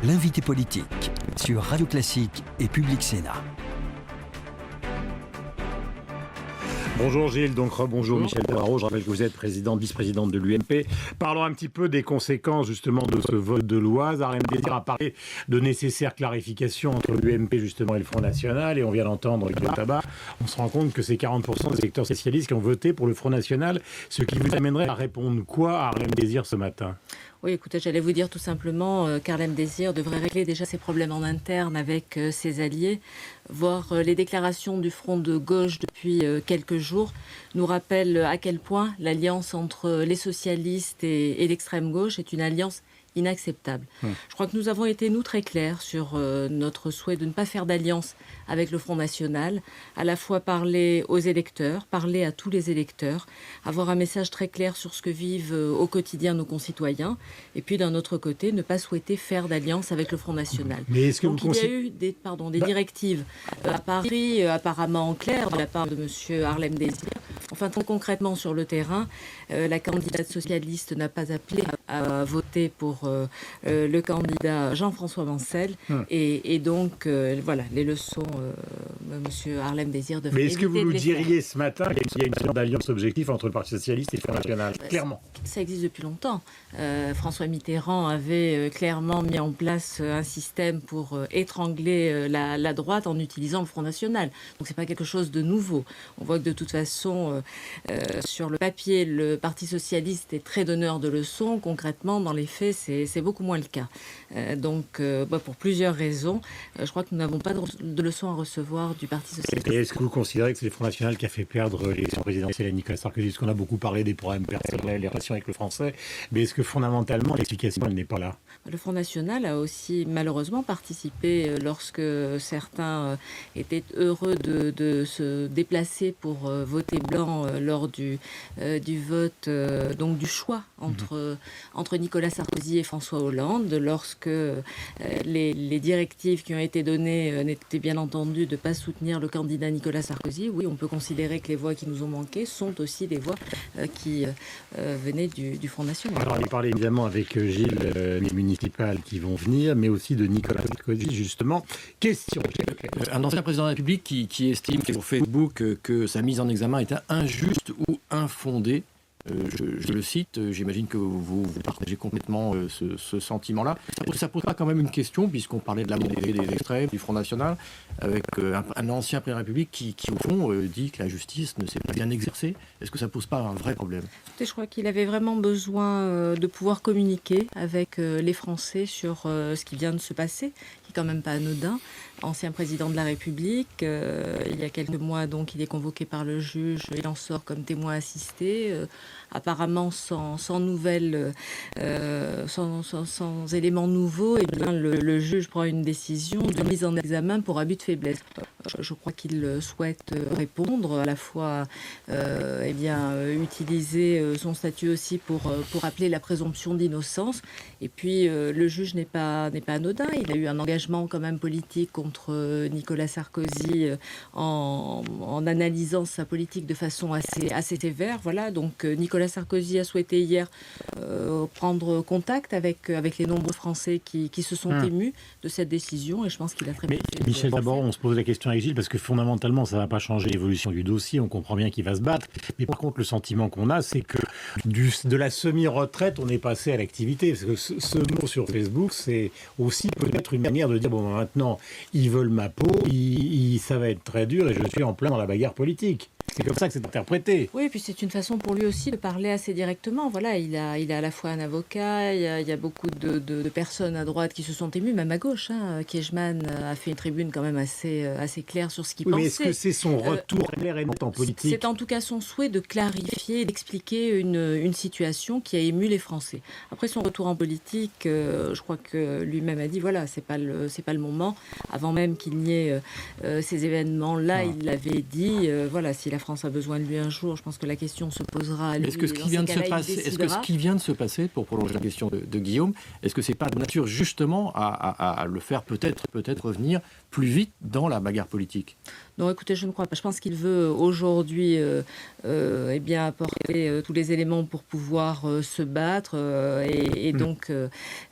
L'invité politique sur Radio Classique et Public Sénat. Bonjour Gilles, donc rebonjour Michel Tabarot, je rappelle que vous êtes vice-présidente de l'UMP. Parlons un petit peu des conséquences justement de ce vote de loi. Arlem Désir a parlé de nécessaires clarifications entre l'UMP justement et le Front National, et on vient d'entendre avec le tabac, on se rend compte que c'est 40% des électeurs socialistes qui ont voté pour le Front National, ce qui vous amènerait à répondre quoi à Arlem Désir ce matin ? Oui, écoutez, j'allais vous dire tout simplement qu'Arlem Désir devrait régler déjà ses problèmes en interne avec ses alliés, voir les déclarations du front de gauche depuis quelques jours nous rappellent à quel point l'alliance entre les socialistes et l'extrême gauche est une alliance inacceptable. Je crois que nous avons été, nous, très clairs sur notre souhait de ne pas faire d'alliance avec le Front National, à la fois parler aux électeurs, parler à tous les électeurs, avoir un message très clair sur ce que vivent au quotidien nos concitoyens, et puis d'un autre côté, ne pas souhaiter faire d'alliance avec le Front National. Mais est-ce que donc il y a eu des directives à Paris, apparemment claires, de la part de M. Arlem Désir. Enfin, très concrètement sur le terrain, la candidate socialiste n'a pas appelé à voter pour le candidat Jean-François Mancel. Et donc, voilà, les leçons, M. Arlem Désir devrait. Mais est-ce que vous nous diriez ce matin qu'il y a une sorte d'alliance objective entre le Parti Socialiste et le Front National ? Clairement. Ça existe depuis longtemps. François Mitterrand avait clairement mis en place un système pour étrangler la droite en utilisant le Front National. Donc, c'est pas quelque chose de nouveau. On voit que de toute façon, sur le papier, le Parti Socialiste est très donneur de leçons. Concrètement, dans les faits, c'est beaucoup moins le cas. Donc, pour plusieurs raisons, je crois que nous n'avons pas de leçons à recevoir du Parti Socialiste. Et est-ce que vous considérez que c'est le Front National qui a fait perdre l'élection présidentielle à Nicolas Sarkozy ? Parce qu'on a beaucoup parlé des problèmes personnels, les relations avec le français, mais est-ce que fondamentalement, l'explication, elle n'est pas là ? Le Front National a aussi malheureusement participé lorsque certains étaient heureux de se déplacer pour voter blanc lors du vote, donc du choix entre Nicolas Sarkozy et François Hollande, lorsque les directives qui ont été données n'étaient bien entendu de ne pas soutenir le candidat Nicolas Sarkozy. Oui, on peut considérer que les voix qui nous ont manqué sont aussi des voix qui venaient du Front National. Alors, on va parler évidemment avec Gilles des municipales qui vont venir, mais aussi de Nicolas Sarkozy, justement. Question. Un ancien président de la République qui estime sur Facebook que sa mise en examen était injuste ou infondée. Je le cite, j'imagine que vous partagez complètement ce sentiment-là. Ça pose pas quand même une question, puisqu'on parlait de la montée des extrêmes, du Front National, avec un ancien président de la République qui au fond, dit que la justice ne s'est pas bien exercée. Est-ce que ça pose pas un vrai problème ? Je crois qu'il avait vraiment besoin de pouvoir communiquer avec les Français sur ce qui vient de se passer, qui est quand même pas anodin. Ancien président de la République, il y a quelques mois, donc, il est convoqué par le juge, il en sort comme témoin assisté, apparemment sans nouvelles, sans éléments nouveaux, et bien le juge prend une décision de mise en examen pour abus de faiblesse. Je crois qu'il souhaite répondre, à la fois utiliser son statut aussi pour appeler la présomption d'innocence, et puis le juge n'est pas anodin, il a eu un engagement quand même politique contre Nicolas Sarkozy en analysant sa politique de façon assez sévère. Voilà, donc Nicolas Sarkozy a souhaité hier prendre contact avec les nombreux Français qui se sont émus de cette décision, et je pense qu'il a très bien fait. Michel, d'abord, on se pose la question avec Gilles, parce que fondamentalement, ça ne va pas changer l'évolution du dossier, on comprend bien qu'il va se battre, mais par contre, le sentiment qu'on a, c'est que de la semi-retraite, on est passé à l'activité, parce que ce mot sur Facebook, c'est aussi peut-être une manière de dire, bon, maintenant, ils veulent ma peau, ça va être très dur, et je suis en plein dans la bagarre politique. C'est comme ça que c'est interprété. Oui, et puis c'est une façon pour lui aussi de parler assez directement. Voilà, il a à la fois un avocat, il y a beaucoup de personnes à droite qui se sont émues, même à gauche. Kiechmann a fait une tribune quand même assez claire sur ce qu'il pensait. Mais est-ce que c'est son retour clair et net en politique ? C'est en tout cas son souhait de clarifier, d'expliquer une situation qui a ému les Français. Après son retour en politique, je crois que lui-même a dit, voilà, c'est pas le moment. Avant même qu'il n'y ait ces événements-là, il l'avait dit, voilà, si la France a besoin de lui un jour, je pense que la question se posera à lui. Est-ce que ce qui vient de se passer, pour prolonger la question de Guillaume, est-ce que c'est pas de nature justement à le faire peut-être revenir plus vite dans la bagarre politique ? Non, écoutez, je ne crois pas. Je pense qu'il veut aujourd'hui apporter tous les éléments pour pouvoir se battre et donc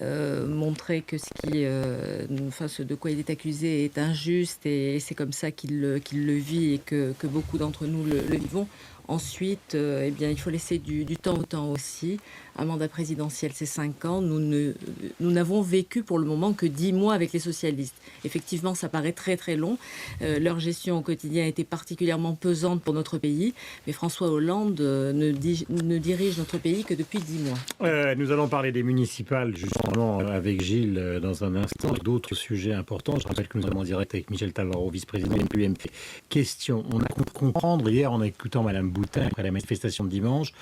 montrer que ce de quoi il est accusé est injuste et c'est comme ça qu'il le vit et que beaucoup d'entre nous le vivons. Ensuite, il faut laisser du temps au temps aussi. Un mandat présidentiel, c'est 5 ans. Nous n'avons vécu pour le moment que 10 mois avec les socialistes. Effectivement, ça paraît très très long. Leur gestion au quotidien a été particulièrement pesante pour notre pays. Mais François Hollande ne dirige notre pays que depuis 10 mois. Nous allons parler des municipales, justement, avec Gilles dans un instant. D'autres sujets importants. Je rappelle que nous sommes en direct avec Michel Tavarot, vice-président de l'UMP. Question, on a pu comprendre hier en écoutant Mme Boutin après la manifestation de dimanche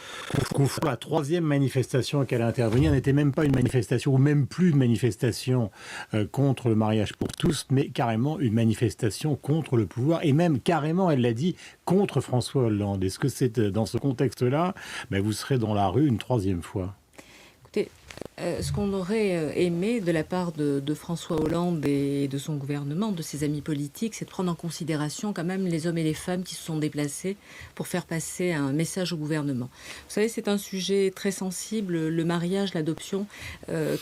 qu'au fond, la 3e manifestation à laquelle elle a intervenu n'était même pas une manifestation ou même plus une manifestation contre le mariage pour tous, mais carrément une manifestation contre le pouvoir et même carrément, elle l'a dit, contre François Hollande. Est-ce que c'est dans ce contexte-là, vous serez dans la rue une 3e fois? Écoutez, ce qu'on aurait aimé de la part de François Hollande et de son gouvernement, de ses amis politiques, c'est de prendre en considération quand même les hommes et les femmes qui se sont déplacés pour faire passer un message au gouvernement. Vous savez, c'est un sujet très sensible, le mariage, l'adoption,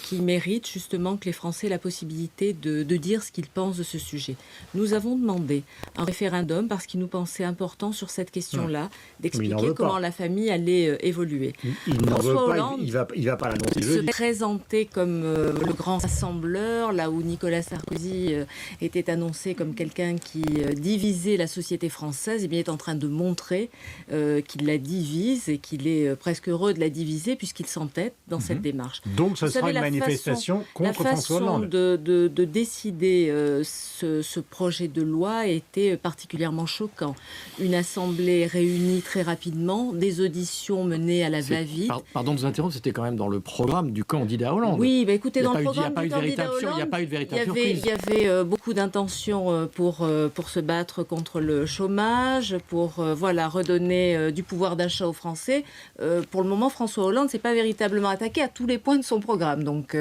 qui mérite justement que les Français aient la possibilité de dire ce qu'ils pensent de ce sujet. Nous avons demandé un référendum parce qu'il nous pensait important sur cette question-là, d'expliquer comment la famille allait évoluer. Il n'en veut pas, il va pas l'annoncer jeudi. Présenté comme le grand rassembleur, là où Nicolas Sarkozy était annoncé comme quelqu'un qui divisait la société française, il est en train de montrer qu'il la divise et qu'il est presque heureux de la diviser puisqu'il s'entête dans cette démarche. Donc ce sera une manifestation contre François Hollande. La façon de décider ce projet de loi était particulièrement choquant. Une assemblée réunie très rapidement, des auditions menées à la va-vite. Pardon de vous interrompre, c'était quand même dans le programme du candidat Hollande. Oui, écoutez, dans le programme du candidat Hollande, il n'y a pas eu de véritable surprise. Il y avait beaucoup d'intentions pour se battre contre le chômage, pour redonner du pouvoir d'achat aux Français. Pour le moment, François Hollande ne s'est pas véritablement attaqué à tous les points de son programme. Donc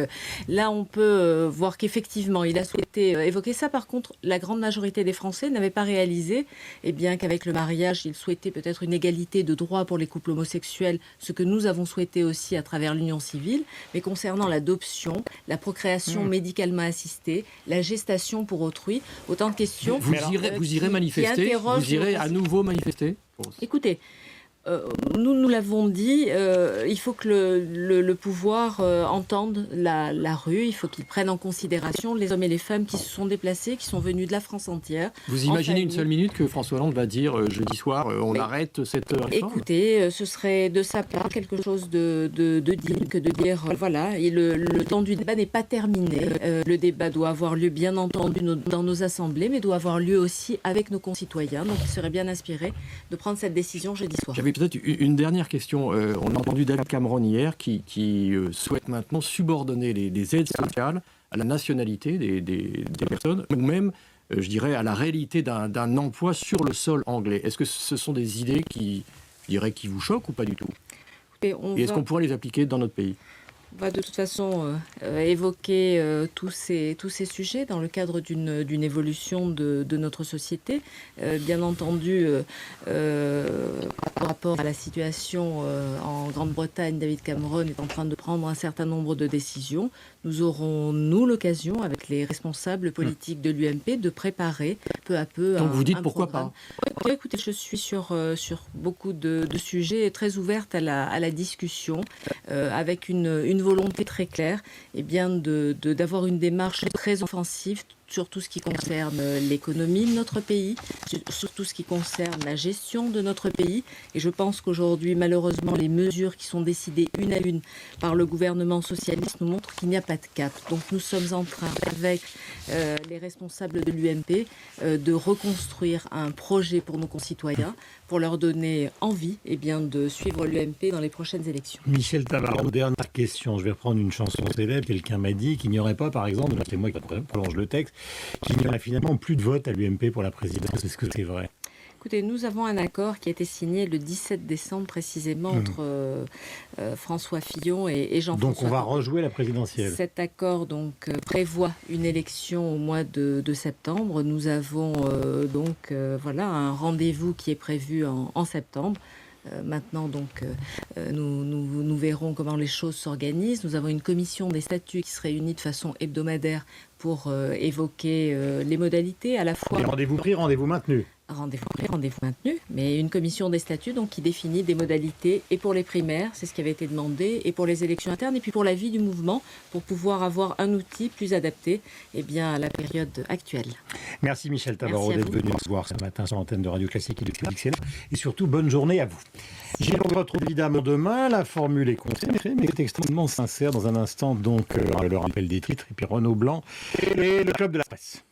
là, on peut voir qu'effectivement, il a souhaité évoquer ça. Par contre, la grande majorité des Français n'avaient pas réalisé qu'avec le mariage, il souhaitait peut-être une égalité de droits pour les couples homosexuels, ce que nous avons souhaité aussi à travers l'union civile. Mais concernant l'adoption, la procréation médicalement assistée, la gestation pour autrui, autant de questions. Vous irez manifester, vous irez à nouveau manifester. Écoutez, nous l'avons dit, il faut que le pouvoir entende la rue, il faut qu'il prenne en considération les hommes et les femmes qui se sont déplacés, qui sont venus de la France entière. Vous imaginez une seule minute que François Hollande va dire jeudi soir, on arrête cette réforme? Écoutez, ce serait de sa part quelque chose de digne que de dire, et le temps du débat n'est pas terminé. Le débat doit avoir lieu, bien entendu, dans nos assemblées, mais doit avoir lieu aussi avec nos concitoyens. Donc il serait bien inspiré de prendre cette décision jeudi soir. Peut-être une dernière question. On a entendu David Cameron hier qui souhaite maintenant subordonner les aides sociales à la nationalité des personnes, ou même, je dirais, à la réalité d'un emploi sur le sol anglais. Est-ce que ce sont des idées qui vous choquent ou pas du tout? Et est-ce qu'on pourrait les appliquer dans notre pays? On va de toute façon évoquer tous ces sujets dans le cadre d'une évolution de notre société. Bien entendu, par rapport à la situation en Grande-Bretagne, David Cameron est en train de prendre un certain nombre de décisions. Nous aurons, l'occasion, avec les responsables politiques de l'UMP, de préparer peu à peu Donc vous dites pourquoi programme. pas? Écoutez, je suis sur beaucoup de sujets, très ouverte à la discussion, avec une volonté très claire d'avoir une démarche très offensive sur tout ce qui concerne l'économie de notre pays, sur tout ce qui concerne la gestion de notre pays. Et je pense qu'aujourd'hui, malheureusement, les mesures qui sont décidées une à une par le gouvernement socialiste nous montrent qu'il n'y a pas de cap. Donc nous sommes en train, avec les responsables de l'UMP, de reconstruire un projet pour nos concitoyens, pour leur donner envie de suivre l'UMP dans les prochaines élections. Michel Tavarot, dernière question. Je vais reprendre une chanson célèbre. Quelqu'un m'a dit qu'il n'y aurait pas, par exemple, c'est moi qui prolonge le texte, qu'il n'y aurait finalement plus de vote à l'UMP pour la présidence. Est-ce que c'est vrai? Écoutez, nous avons un accord qui a été signé le 17 décembre précisément entre François Fillon et Jean-François. Donc on va rejouer la présidentielle. Cet accord prévoit une élection au mois de septembre. Nous avons un rendez-vous qui est prévu en septembre. Maintenant, nous verrons comment les choses s'organisent. Nous avons une commission des statuts qui se réunit de façon hebdomadaire pour évoquer les modalités à la fois. Rendez-vous pris, rendez-vous maintenu. Rendez-vous pris, rendez-vous maintenu, mais une commission des statuts qui définit des modalités et pour les primaires, c'est ce qui avait été demandé, et pour les élections internes, et puis pour la vie du mouvement, pour pouvoir avoir un outil plus adapté à la période actuelle. Merci Michel Tabarot d'être venu nous voir ce matin sur l'antenne de Radio Classique et de XL. Et surtout, bonne journée à vous. Gilles, on se retrouve évidemment demain. La formule est concentrée, mais est extrêmement sincère. Dans un instant, le rappel des titres, et puis Renaud Blanc et le Club de la Presse.